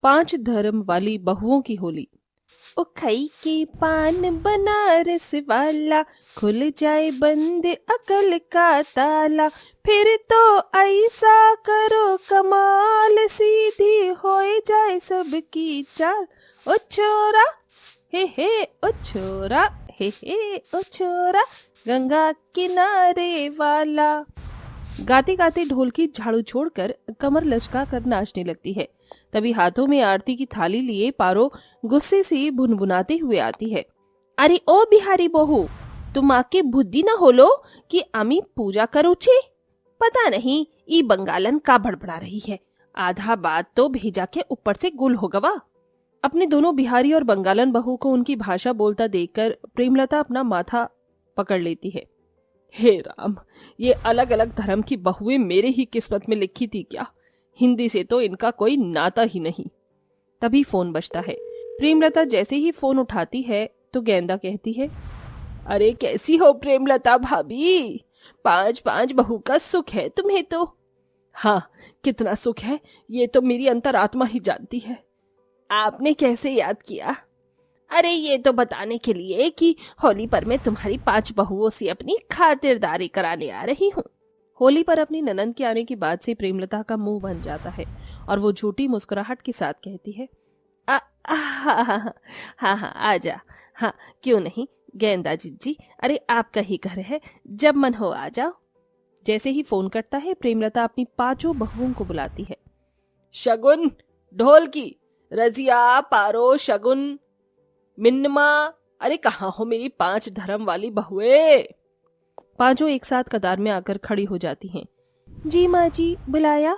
5 धर्म वाली बहुओं की होली। ओ खई के पान बनारस वाला, खुल जाए बंद अकल का ताला, फिर तो ऐसा करो कमाल, सीधी हो जाए सबकी चाल। ओ छोरा हे ओ छोरा हे ओ छोरा, गंगा किनारे वाला। गाते गाते ढोलकी झाड़ू छोड़कर कमर लचका कर नाचने लगती है। तभी हाथों में आरती की थाली लिए पारो गुस्से से भुनभुनाते हुए आती है। अरे ओ बिहारी बहू, तुम आके बुद्धि न होलो कि आमी पूजा करू छे? पता नहीं ई बंगालन का बड़बड़ा रही है। आधा बात तो भेजा के ऊपर से गुल हो गवा। अपने दोनों बिहारी और बंगालन बहू को उनकी भाषा बोलता देखकर प्रेमलता अपना माथा पकड़ लेती है। हे राम, ये अलग अलग धर्म की बहुएं मेरे ही किस्मत में लिखी थी क्या? हिंदी से तो इनका कोई नाता ही नहीं। तभी फोन बजता है। प्रेमलता जैसे ही फोन उठाती है तो गेंदा कहती है, अरे कैसी हो प्रेमलता भाभी? 5 बहू का सुख है तुम्हें तो। हाँ, कितना सुख है ये तो मेरी अंतरात्मा ही जानती है। आपने कैसे याद किया? अरे ये तो बताने के लिए कि होली पर मैं तुम्हारी 5 बहुओं से अपनी खातिरदारी कराने आ रही हूँ। होली पर अपनी ननंद के आने की बात से प्रेमलता का मुंह बन जाता है और वो झूठी मुस्कुराहट के साथ कहती है, हाँ आजा। हाँ क्यों नहीं गेंदा जी, अरे आपका ही घर है, जब मन हो आ जाओ। जैसे ही फोन कटता है प्रेमलता अपनी 5 बहुओं को बुलाती है। शगुन, ढोलकी, रजिया, पारो, शगुन, मिन्नमा, अरे कहाँ हो मेरी 5 धर्म वाली बहुएं? 5 एक साथ कतार में आकर खड़ी हो जाती हैं। जी माँ जी, बुलाया?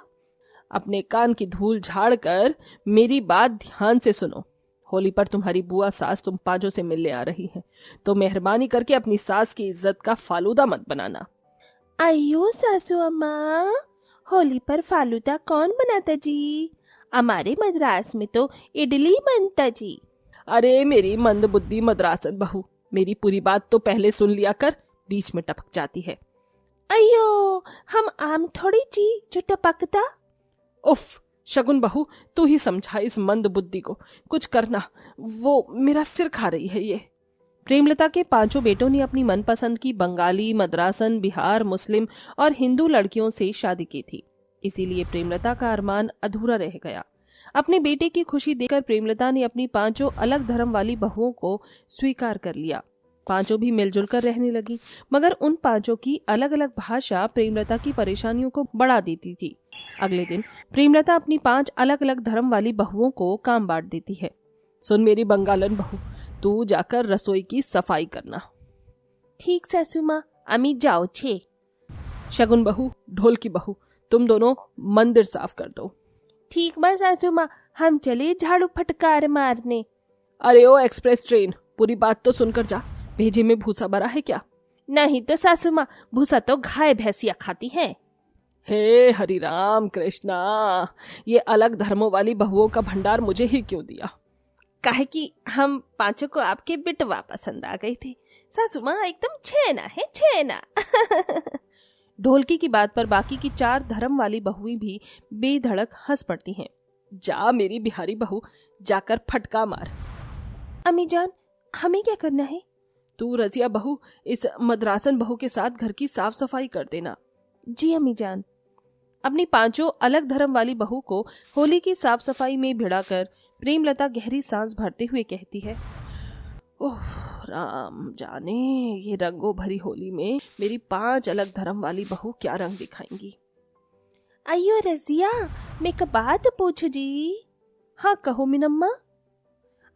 अपने कान की धूल झाड़ कर मेरी बात ध्यान से सुनो। होली पर तुम्हारी बुआ सास तुम 5 से मिलने आ रही है, तो मेहरबानी करके अपनी सास की इज्जत का फालूदा मत बनाना। अयो सासू अम्मा, होली पर फालूदा कौन बनाता जी? हमारे मद्रास में तो इडली बनता जी। अरे मेरी मंद बुद्धि मद्रासन बहू, मेरी पूरी बात तो पहले सुन लिया कर, बीच में टपक जाती है। अयो, हम आम थोड़ी जी जो टपकता। उफ, शगुन बहू तू ही समझा इस मंद बुद्धि को, कुछ करना, वो मेरा सिर खा रही है ये। प्रेमलता के 5 बेटों ने अपनी मनपसंद की बंगाली, मद्रासन, बिहार, मुस्लिम और हिंदू लड़कियों से शादी की थी, इसीलिए प्रेमलता का अरमान अधूरा रह गया। अपने बेटे की खुशी देखकर प्रेमलता ने अपनी 5 अलग धर्म वाली बहुओं को स्वीकार कर लिया। 5 भी मिलजुल कर रहने लगी, मगर उन 5 की अलग अलग भाषा प्रेमलता की परेशानियों को बढ़ा देती थी। अगले दिन प्रेमलता अपनी 5 अलग अलग धर्म वाली बहुओं को काम बांट देती है। सुन मेरी बंगालन बहू, तू जाकर रसोई की सफाई करना। ठीक सासू माँ, अमी जाओ छे। शगुन बहू, ढोल की बहू, तुम दोनों मंदिर साफ कर दो। ठीक बस सासू माँ, हम चले झाड़ू फटकार मारने। अरे ओ एक्सप्रेस ट्रेन, पूरी बात तो सुनकर जा, भेजे में भूसा भरा है क्या? नहीं तो सासू माँ, भूसा तो गाय भैंसिया खाती है। हे हरि राम कृष्णा, ये अलग धर्मों वाली बहुओं का भंडार मुझे ही क्यों दिया? काहे कि हम 5 को आपके बिटवा पसंद आ गए थे। सासू माँ एकदम छेना है, छेना। ढोलकी की बात पर बाकी की 4 धर्म वाली बहुएं भी बेधड़क हंस पड़ती हैं। जा मेरी बिहारी बहू, जाकर फटका मार। अम्मी जान, हमें क्या करना है? तू रजिया बहू इस मद्रासन बहू के साथ घर की साफ सफाई कर देना। जी अम्मी जान। अपनी 5 अलग धर्म वाली बहू को होली की साफ सफाई में भिड़ाकर प्रेमलता गहरी सांस भरते हुए कहती है, ओह राम जाने, ये रंगों भरी होली में मेरी 5 अलग धर्म वाली बहू क्या रंग दिखाएंगी। अयो रजिया, मैं एक बात पूछू जी? हाँ कहो मिनम्मा।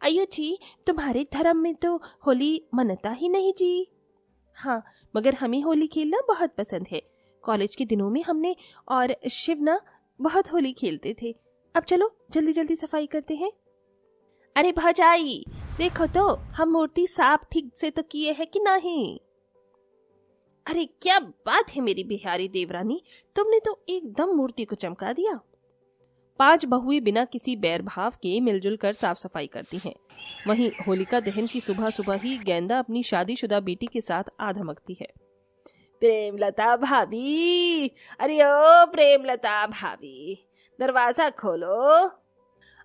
अयो जी, तुम्हारे धर्म में तो होली मनता ही नहीं जी। हाँ, मगर हमें होली खेलना बहुत पसंद है। कॉलेज के दिनों में हमने और शिवना बहुत होली खेलते थे। अब चलो जल्दी जल्दी सफाई करते हैं। अरे भौजाई, देखो तो हम मूर्ति साफ ठीक से तो किए हैं कि नहीं? अरे क्या बात है मेरी बिहारी देवरानी, तुमने तो एकदम मूर्ति को चमका दिया। 5 बहुएं बिना किसी बैर भाव के मिलजुल कर साफ सफाई करती हैं। वहीं होलिका दहन की सुबह सुबह ही गेंदा अपनी शादीशुदा बेटी के साथ आ धमकती है। प्रेमलता भाभी, अरे ओ प्रेमलता भाभी, दरवाजा खोलो।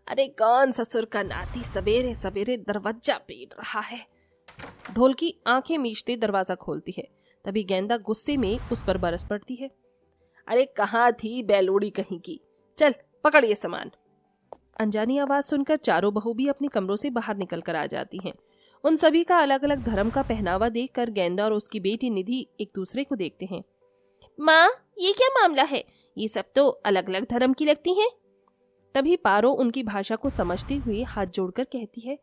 अरे कौन ससुर का नाती सवेरे सवेरे दरवाजा पीट रहा है। ढोलकी आंखें मीचते दरवाजा खोलती है। तभी गेंदा गुस्से में उस पर बरस पड़ती है। अरे कहाँ थी बेलोड़ी कहीं की, चल पकड़ ये सामान। अनजानी आवाज सुनकर चारों बहू भी अपने कमरों से बाहर निकल कर आ जाती हैं। उन सभी का अलग अलग धर्म का पहनावा देखकर गेंदा और उसकी बेटी निधि एक दूसरे को देखते हैं। माँ, ये क्या मामला है? ये सब तो अलग अलग धर्म की लगती हैं। तभी पारो उनकी भाषा को समझते हुए हाथ जोड़कर कहती है,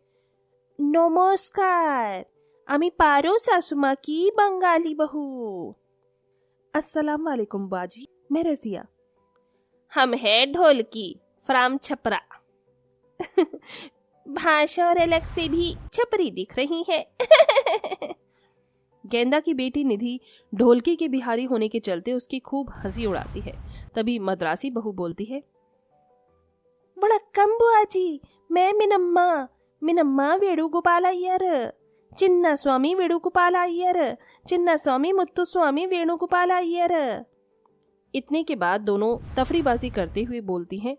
नमस्कार, आमी पारो सासुमा की बंगाली बहू। अस्सलाम वालेकुम बाजी, मैं रजिया। हम है ढोलकी फ्राम छपरा। भाषा और अलग से भी छपरी दिख रही है। गेंदा की बेटी निधि ढोलकी के बिहारी होने के चलते उसकी खूब हंसी उड़ाती है। तभी मद्रासी बहू बोलती है, वड़क्कम बुआजी, मैं मिनम्मा वेणुगोपाल अय्यर, चिन्ना स्वामी वेणुगोपाल अय्यर, चिन्ना स्वामी मुत्तु स्वामी वेणुगोपाल अय्यर। इतने के बाद दोनों तफरीबाजी करते हुए बोलती हैं,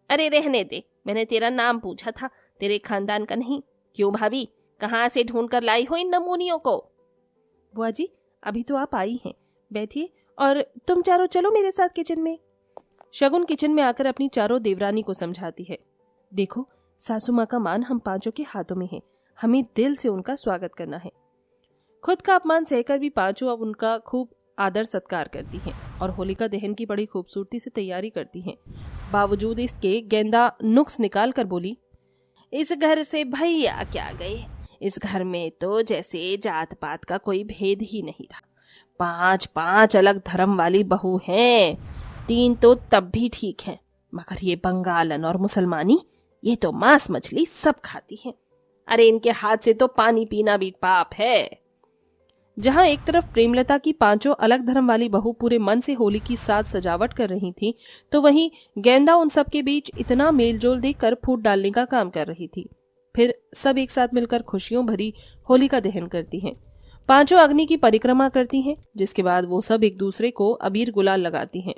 अरे रहने दे, मैंने तेरा नाम पूछा था, तेरे खानदान का नहीं। क्यों भाभी, कहाँ से ढूंढ कर लाई हो इन नमूनियों को? बुआ जी, अभी तो आप आई हैं, बैठिए और तुम चारों चलो मेरे साथ किचन में। शगुन किचन में आकर अपनी चारों देवरानी को समझाती है, देखो सासू माँ का मान हम पांचों के हाथों में है, हमें दिल से उनका स्वागत करना है। खुद का अपमान सहकर भी पांचों अब उनका खूब आदर सत्कार करती हैं और होलिका दहन की बड़ी खूबसूरती से तैयारी करती हैं। बावजूद इसके गेंदा नुक्स निकाल कर बोली, इस घर से भैया क्या गए, इस घर में तो जैसे जात पात का कोई भेद ही नहीं रहा। 5 अलग धर्म वाली बहू हैं, 3 तो तब भी ठीक हैं, मगर ये बंगालन और मुसलमानी, ये तो मांस मछली सब खाती हैं। अरे इनके हाथ से तो पानी पीना भी पाप है। जहां एक तरफ प्रेमलता की 5 अलग धर्म वाली बहू पूरे मन से होली की साज सजावट कर रही थी, तो वहीं गेंदा उन सब के बीच इतना मेलजोल देखकर फूट डालने का काम कर रही थी। फिर सब एक साथ मिलकर खुशियों भरी होली का दहन करती हैं। 5 अग्नि की परिक्रमा करती हैं, जिसके बाद वो सब एक दूसरे को अबीर गुलाल लगाती हैं।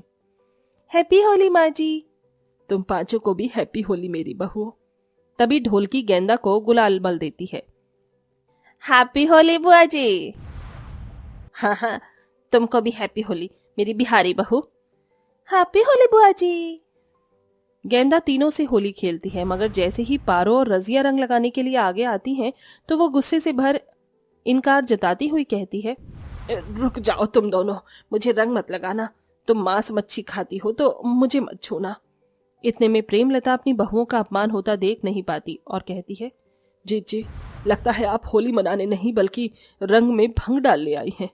हैप्पी होली माँ जी। तुम 5 को भी हैप्पी होली मेरी बहू। तभी ढोलकी गेंदा को गुलाल मल देती है। हैप्पी होली बुआ जी। हाँ, तुमको भी हैप्पी होली मेरी बिहारी बहू। हैप्पी होली बुआ जी। गेंदा तीनों से होली खेलती है, मगर जैसे ही पारो और रजिया रंग लगाने के लिए आगे आती हैं, तो वो गुस्से से भर इनकार जताती हुई कहती है, रुक जाओ तुम दोनों, मुझे रंग मत लगाना, तुम मांस मच्छी खाती हो तो मुझे मत छूना। इतने में प्रेमलता अपनी बहुओं का अपमान होता देख नहीं पाती और कहती है, जी, लगता है आप होली मनाने नहीं बल्कि रंग में भंग डाल ले आई हैं।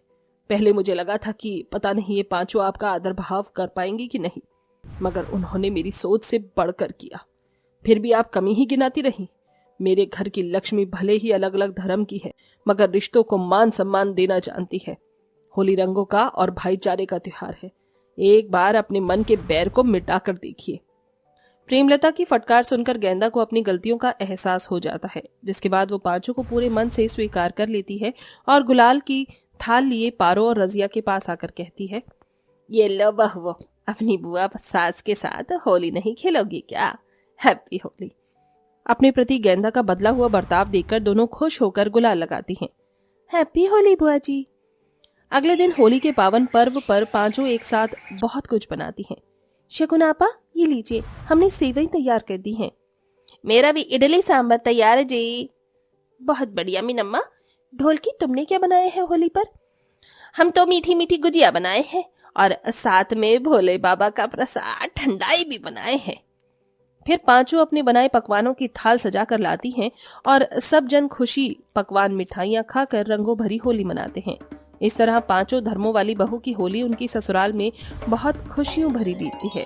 पहले मुझे लगा था कि पता नहीं ये 5 आपका आदर भाव कर पाएंगी कि नहीं, मगर उन्होंने मेरी सोच से बढ़कर किया। फिर भी आप कमी ही गिनाती रही। मेरे घर की लक्ष्मी भले ही अलग अलग धर्म की है, मगर रिश्तों को मान सम्मान देना जानती है। होली रंगों का और भाईचारे का त्योहार है, एक बार अपने मन के बैर को मिटा कर देखिए। प्रेमलता की फटकार सुनकर गेंदा को अपनी गलतियों का एहसास हो जाता है, जिसके बाद वो 5 को पूरे मन से स्वीकार कर लेती है और गुलाल की थाल लिए पारो और रजिया के पास आकर कहती है, ये लो बहू, अपनी बुआ सास के साथ होली नहीं खेलोगी क्या? हैप्पी होली। अपने प्रति गेंदा का बदला हुआ बर्ताव देखकर दोनों खुश होकर गुलाल लगाती हैं। हैप्पी होली बुआ जी। अगले दिन होली के पावन पर्व पर 5 एक साथ बहुत कुछ बनाती हैं। शगुन आपा, ये लीजिए, हमने सेवई तैयार कर दी हैं। मेरा भी इडली सांभर तैयार है जी। बहुत बढ़िया मिनम्मा। ढोलकी, तुमने क्या बनाए हैं होली पर? हम तो मीठी मीठी गुजिया बनाए हैं और साथ में भोले बाबा का प्रसाद ठंडाई भी बनाए हैं। फिर 5 अपने बनाए पकवानों की थाल सजा कर लाती हैं और सब जन खुशी पकवान मिठाइयाँ खाकर रंगों भरी होली मनाते हैं। इस तरह 5 धर्मों वाली बहू की होली उनकी ससुराल में बहुत खुशियों भरी बीतती है।